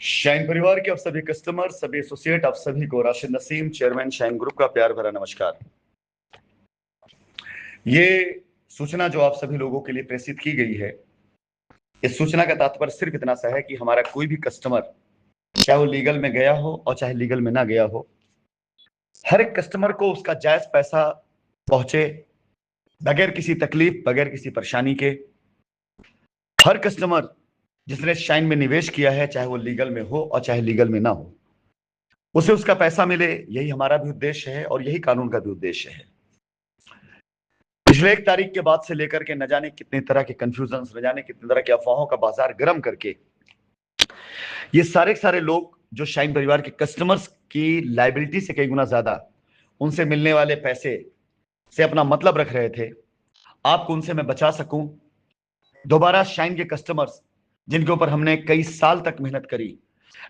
Shine परिवार के आप सभी कस्टमर, सभी एसोसिएट, आप सभी को Rashid Naseem, chairman shine group का प्यार भरा नमस्कार। ये सूचना जो आप सभी लोगों के लिए प्रेषित की गई है, इस सूचना का तात्पर्य सिर्फ इतना सा है कि हमारा कोई भी कस्टमर, चाहे वो लीगल में गया हो और चाहे लीगल में ना गया हो, हर एक कस्टमर को उसका जायज पैसा पहुंचे, बगैर किसी तकलीफ, बगैर किसी परेशानी के। हर कस्टमर जिसने शाइन में निवेश किया है, चाहे वो लीगल में हो और चाहे लीगल में ना हो, उसे उसका पैसा मिले, यही हमारा भी उद्देश्य है और यही कानून का भी उद्देश्य है। पिछले 1 तारीख के बाद से लेकर के न जाने कितने तरह के कंफ्यूजन, न जाने कितने तरह के अफवाहों का बाजार गर्म करके ये सारे लोग जो शाइन परिवार के कस्टमर्स की लाइबिलिटी से कई गुना ज्यादा उनसे मिलने वाले पैसे से अपना मतलब रख रहे थे, आपको उनसे मैं बचा सकूं। दोबारा शाइन के कस्टमर्स जिनके ऊपर हमने कई साल तक मेहनत करी,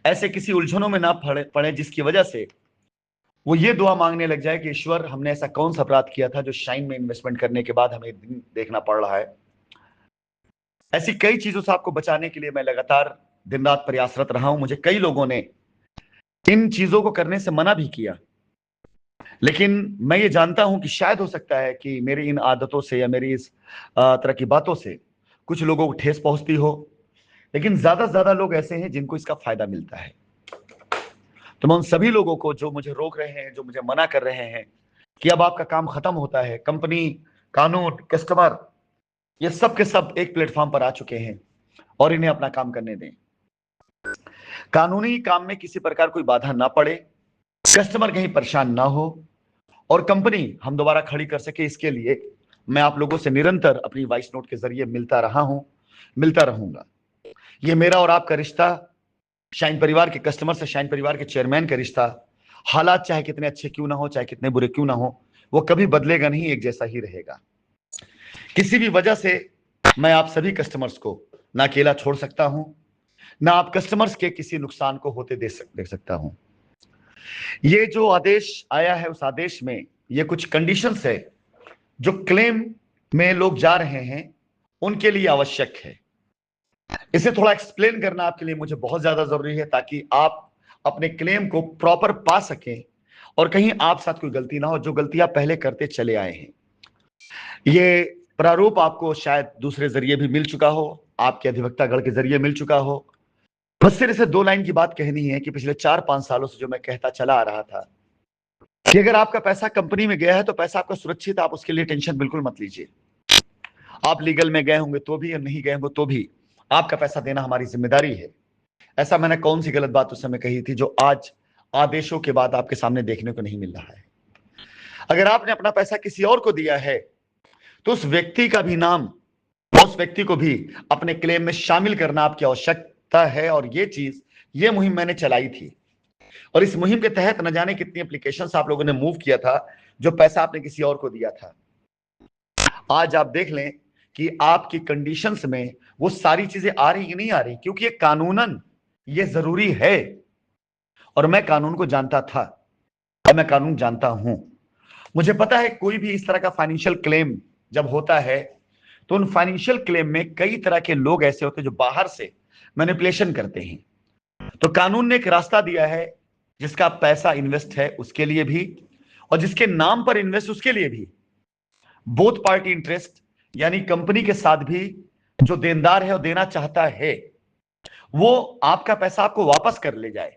ऐसे किसी उलझनों में ना पड़े जिसकी वजह से वो ये दुआ मांगने लग जाए कि ईश्वर, हमने ऐसा कौन सा अपराध किया था जो शाइन में इन्वेस्टमेंट करने के बाद हमें दिन देखना पड़ रहा है। ऐसी कई चीजों से आपको बचाने के लिए मैं लगातार दिन रात प्रयासरत रहा हूं। मुझे कई लोगों ने इन चीजों को करने से मना भी किया, लेकिन मैं ये जानता हूं कि शायद हो सकता है कि मेरी इन आदतों से या मेरी इस तरह की बातों से कुछ लोगों को ठेस पहुंचती हो, लेकिन ज्यादा से ज्यादा लोग ऐसे हैं जिनको इसका फायदा मिलता है। तो मैं उन सभी लोगों को जो मुझे रोक रहे हैं, जो मुझे मना कर रहे हैं कि अब आपका काम खत्म होता है, कंपनी, कानून, कस्टमर, ये सब के सब एक प्लेटफॉर्म पर आ चुके हैं और इन्हें अपना काम करने दें। कानूनी काम में किसी प्रकार कोई बाधा ना पड़े, कस्टमर कहीं परेशान ना हो और कंपनी हम दोबारा खड़ी कर सके, इसके लिए मैं आप लोगों से निरंतर अपनी वॉइस नोट के जरिए मिलता रहा हूं, मिलता रहूंगा। ये मेरा और आपका रिश्ता, शाइन परिवार के कस्टमर से शाइन परिवार के चेयरमैन का रिश्ता, हालात चाहे कितने अच्छे क्यों ना हो, चाहे कितने बुरे क्यों ना हो, वो कभी बदलेगा नहीं, एक जैसा ही रहेगा। किसी भी वजह से मैं आप सभी कस्टमर्स को ना अकेला छोड़ सकता हूं, ना आप कस्टमर्स के किसी नुकसान को होते देख सकता हूं। ये जो आदेश आया है, उस आदेश में ये कुछ कंडीशंस है जो क्लेम में लोग जा रहे हैं उनके लिए आवश्यक है। इसे थोड़ा एक्सप्लेन करना आपके लिए मुझे बहुत ज्यादा जरूरी है, ताकि आप अपने क्लेम को प्रॉपर पा सकें और कहीं आप साथ कोई गलती ना हो, जो गलती आप पहले करते चले आए हैं। ये प्रारूप आपको शायद दूसरे जरिए भी मिल चुका हो, आपके अधिवक्ता गण के जरिए मिल चुका हो। बस सिर्फ इसे 2 लाइन की बात कहनी है कि पिछले 4-5 सालों से जो मैं कहता चला आ रहा था कि अगर आपका पैसा कंपनी में गया है तो पैसा आपका सुरक्षित, आप उसके लिए टेंशन बिल्कुल मत लीजिए। आप लीगल में गए होंगे तो भी और नहीं गए होंगे तो भी आपका पैसा देना हमारी जिम्मेदारी है। ऐसा मैंने कौन सी गलत बात उस समय कही थी जो आज आदेशों के बाद आपके सामने देखने को नहीं मिल रहा है। अगर आपने अपना पैसा किसी और को दिया है तो उस व्यक्ति का भी नाम, उस व्यक्ति को भी अपने क्लेम में शामिल करना आपकी आवश्यकता है। और ये मुहिम मैंने चलाई थी और इस मुहिम के तहत न जाने कितनी एप्लीकेशंस आप लोगों ने मूव किया था जो पैसा आपने किसी और को दिया था। आज आप देख लें कि आपकी कंडीशंस में वो सारी चीजें आ रही कि नहीं आ रही, क्योंकि ये कानूनन ये जरूरी है। और मैं कानून को जानता था और मैं कानून जानता हूं। मुझे पता है कोई भी इस तरह का फाइनेंशियल क्लेम जब होता है तो उन फाइनेंशियल क्लेम में कई तरह के लोग ऐसे होते हैं जो बाहर से मैनिपुलेशन करते हैं। तो कानून ने एक रास्ता दिया है, जिसका पैसा इन्वेस्ट है उसके लिए भी और जिसके नाम पर इन्वेस्ट उसके लिए भी। बोथ पार्टी इंटरेस्ट, यानी कंपनी के साथ भी जो देनदार है और देना चाहता है वो आपका पैसा आपको वापस कर ले जाए,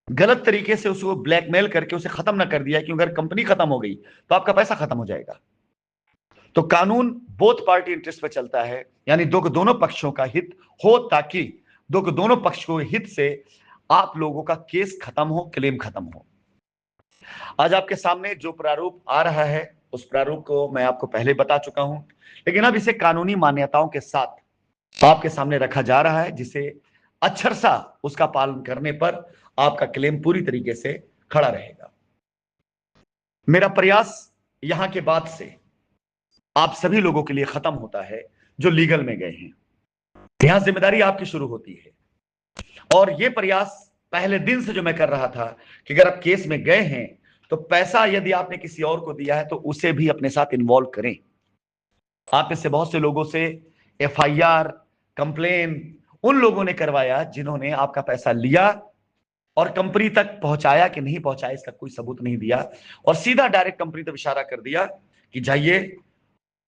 गलत तरीके से उसको ब्लैकमेल करके उसे खत्म ना कर दिया, क्योंकि अगर कंपनी खत्म हो गई तो आपका पैसा खत्म हो जाएगा। तो कानून बोथ पार्टी इंटरेस्ट पे चलता है, यानी दोनों पक्षों का हित हो, ताकि दोनों पक्ष को हित से आप लोगों का केस खत्म हो, क्लेम खत्म हो। आज आपके सामने जो प्रारूप आ रहा है उस प्रारूप को मैं आपको पहले बता चुका हूं, लेकिन अब इसे कानूनी मान्यताओं के साथ आपके सामने रखा जा रहा है, जिसे अक्षरशः उसका पालन करने पर आपका क्लेम पूरी तरीके से खड़ा रहेगा। मेरा प्रयास यहां के बाद से आप सभी लोगों के लिए खत्म होता है जो लीगल में गए हैं। यहां जिम्मेदारी आपकी शुरू होती है और यह प्रयास पहले दिन से जो मैं कर रहा था कि अगर आप केस में गए हैं तो पैसा यदि आपने किसी और को दिया है तो उसे भी अपने साथ इन्वॉल्व करें। आप में से बहुत से लोगों से एफआईआर, कंप्लेन, उन लोगों ने करवाया जिन्होंने आपका पैसा लिया और कंपनी तक पहुंचाया कि नहीं पहुंचाया इसका कोई सबूत नहीं दिया, और सीधा डायरेक्ट कंपनी तक इशारा कर दिया कि जाइए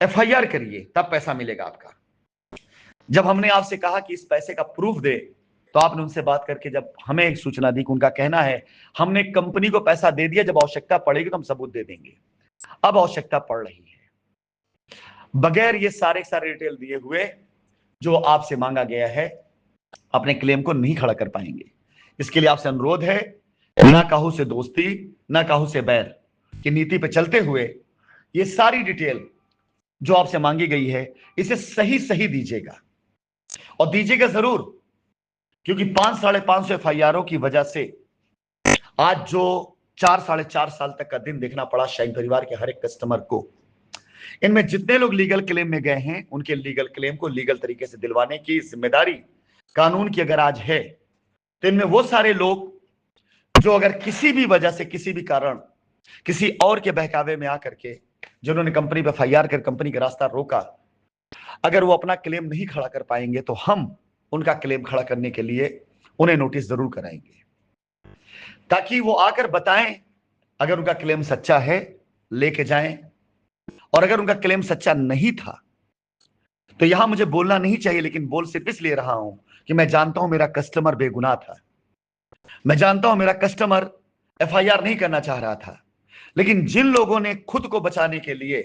एफआईआर करिए तब पैसा मिलेगा आपका। जब हमने आपसे कहा कि इस पैसे का प्रूफ दे, तो आपने उनसे बात करके जब हमें एक सूचना दी कि उनका कहना है हमने कंपनी को पैसा दे दिया, जब आवश्यकता पड़ेगी तो हम सबूत दे देंगे। अब आवश्यकता पड़ रही है, बगैर ये सारे सारे डिटेल दिए हुए जो आपसे मांगा गया है अपने क्लेम को नहीं खड़ा कर पाएंगे। इसके लिए आपसे अनुरोध है, ना काहू से दोस्ती ना काहू से बैर की नीति पे चलते हुए ये सारी डिटेल जो आपसे मांगी गई है इसे सही सही दीजिएगा, और दीजिएगा जरूर, क्योंकि 500-550 एफआईआरों की वजह से आज जो 4-4.5 साल तक का दिन देखना पड़ा शाइन परिवार के हर एक कस्टमर को। इनमें जितने लोग लीगल क्लेम में गए हैं उनके लीगल क्लेम को लीगल तरीके से दिलवाने की जिम्मेदारी कानून की अगर आज है, तो इनमें वो सारे लोग जो अगर किसी भी वजह से किसी भी कारण किसी और के बहकावे में आकर के जिन्होंने कंपनी पर एफआईआर कर कंपनी का रास्ता रोका, अगर वो अपना क्लेम नहीं खड़ा कर पाएंगे तो हम उनका क्लेम खड़ा करने के लिए उन्हें नोटिस जरूर कराएंगे, ताकि वो आकर बताएं अगर उनका क्लेम सच्चा है लेके जाएं, और अगर उनका क्लेम सच्चा नहीं था तो यहां मुझे बोलना नहीं चाहिए, लेकिन बोल सिर्फ इसलिए रहा हूं कि मैं जानता हूं मेरा कस्टमर बेगुनाह था, मैं जानता हूं मेरा कस्टमर एफआईआर नहीं करना चाह रहा था, लेकिन जिन लोगों ने खुद को बचाने के लिए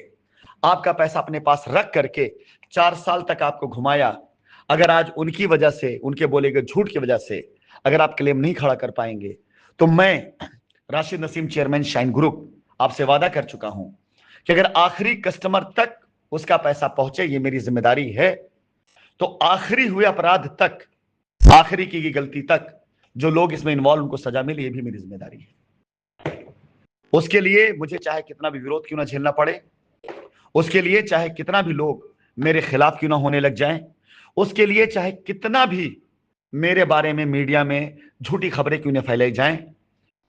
आपका पैसा अपने पास रख करके 4 साल तक आपको घुमाया, अगर आज उनकी वजह से, उनके बोले गए झूठ की वजह से अगर आप क्लेम नहीं खड़ा कर पाएंगे, तो मैं Rashid Naseem chairman shine group आपसे वादा कर चुका हूं कि अगर आखिरी कस्टमर तक उसका पैसा पहुंचे, ये मेरी जिम्मेदारी है, तो आखिरी हुए अपराध तक, आखिरी की गई गलती तक जो लोग इसमें इन्वॉल्व उनको सजा मिले, ये भी मेरी जिम्मेदारी है। उसके लिए मुझे चाहे कितना भी विरोध क्यों ना झेलना पड़े, उसके लिए चाहे कितना भी लोग मेरे खिलाफ क्यों ना होने लग जाएं, उसके लिए चाहे कितना भी मेरे बारे में मीडिया में झूठी खबरें क्यों ना फैलाई जाएं,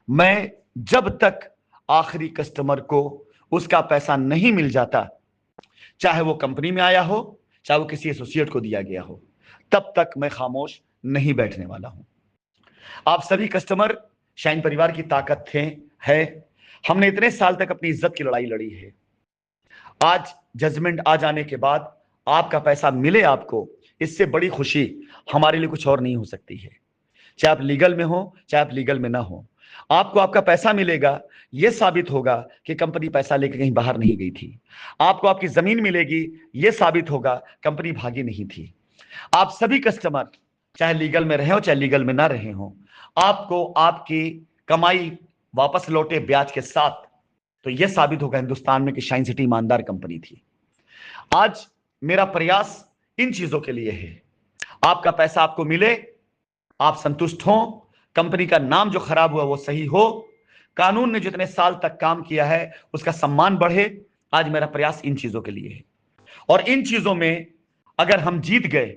मैं जब तक आखिरी कस्टमर को उसका पैसा नहीं मिल जाता, चाहे वो कंपनी में आया हो चाहे वो किसी एसोसिएट को दिया गया हो, तब तक मैं खामोश नहीं बैठने वाला हूं। आप सभी कस्टमर शाइन परिवार की ताकत थे, है। हमने इतने साल तक अपनी इज्जत की लड़ाई लड़ी है। आज जजमेंट आ जाने के बाद आपका पैसा मिले आपको, इससे बड़ी खुशी हमारे लिए कुछ और नहीं हो सकती है। चाहे आप लीगल में हो चाहे आप लीगल में ना हो, आपको आपका पैसा मिलेगा, यह साबित होगा कि कंपनी पैसा लेकर कहीं बाहर नहीं गई थी। आपको आपकी जमीन मिलेगी, यह साबित होगा कंपनी भागी नहीं थी। आप सभी कस्टमर चाहे लीगल में रहे हो चाहे लीगल में ना रहे हो, आपको आपकी कमाई वापस लौटे ब्याज के साथ, तो यह साबित होगा हिंदुस्तान में कि शाइन सिटी ईमानदार कंपनी थी। आज मेरा प्रयास इन चीजों के लिए है, आपका पैसा आपको मिले, आप संतुष्ट हो, कंपनी का नाम जो खराब हुआ वो सही हो, कानून ने जितने साल तक काम किया है उसका सम्मान बढ़े। आज मेरा प्रयास इन चीजों के लिए है, और इन चीजों में अगर हम जीत गए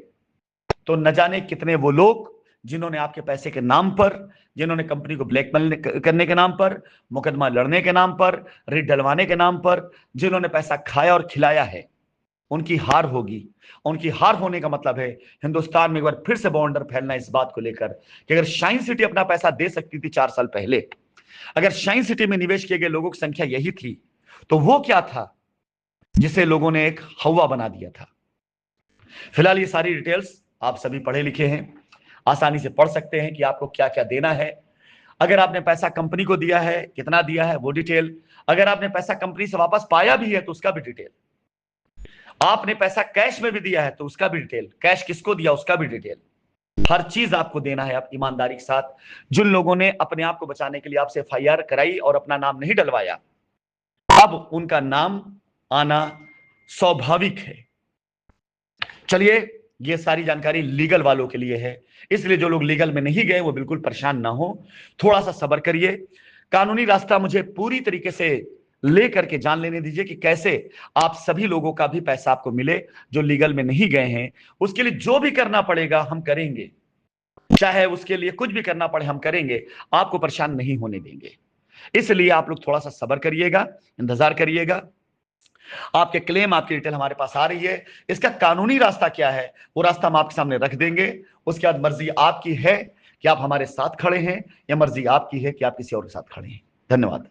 तो न जाने कितने वो लोग जिन्होंने आपके पैसे के नाम पर, जिन्होंने कंपनी को ब्लैकमेल करने के नाम पर, मुकदमा लड़ने के नाम पर, रेट डलवाने के नाम पर जिन्होंने पैसा खाया और खिलाया है, उनकी हार होगी। उनकी हार होने का मतलब है हिंदुस्तान में एक बार फिर से बवंडर फैलना इस बात को लेकर कि अगर शाइन सिटी अपना पैसा दे सकती थी 4 साल पहले, अगर शाइन सिटी में निवेश किए गए लोगों की संख्या यही थी, तो वो क्या था जिसे लोगों ने एक हवा बना दिया था। फिलहाल ये सारी डिटेल्स आप सभी पढ़े लिखे हैं, आसानी से पढ़ सकते हैं कि आपको क्या क्या देना है। अगर आपने पैसा कंपनी को दिया है, कितना दिया है वो डिटेल, अगर आपने पैसा कंपनी से वापस पाया भी है तो उसका भी डिटेल, आपने पैसा कैश में भी दिया है तो उसका भी डिटेल, कैश किसको दिया उसका भी डिटेल, हर चीज आपको देना है आप ईमानदारी के साथ। जिन लोगों ने अपने आप को बचाने के लिए आपसे एफआईआर कराई और अपना नाम नहीं डलवाया, अब उनका नाम आना स्वाभाविक है। चलिए, ये सारी जानकारी लीगल वालों के लिए है, इसलिए जो लोग लीगल में नहीं गए वो बिल्कुल परेशान ना हो, थोड़ा सा सब्र करिए। कानूनी रास्ता मुझे पूरी तरीके से लेकर के जान लेने दीजिए कि कैसे आप सभी लोगों का भी पैसा आपको मिले जो लीगल में नहीं गए हैं। उसके लिए जो भी करना पड़ेगा हम करेंगे, चाहे उसके लिए कुछ भी करना पड़े हम करेंगे, आपको परेशान नहीं होने देंगे। इसलिए आप लोग थोड़ा सा सब्र करिएगा, इंतजार करिएगा। आपके क्लेम, आपकी डिटेल हमारे पास आ रही है। इसका कानूनी रास्ता क्या है, वो रास्ता हम आपके सामने रख देंगे। उसके बाद मर्जी आपकी है कि आप हमारे साथ खड़े हैं, या मर्जी आपकी है कि आप किसी और के साथ खड़े हैं। धन्यवाद।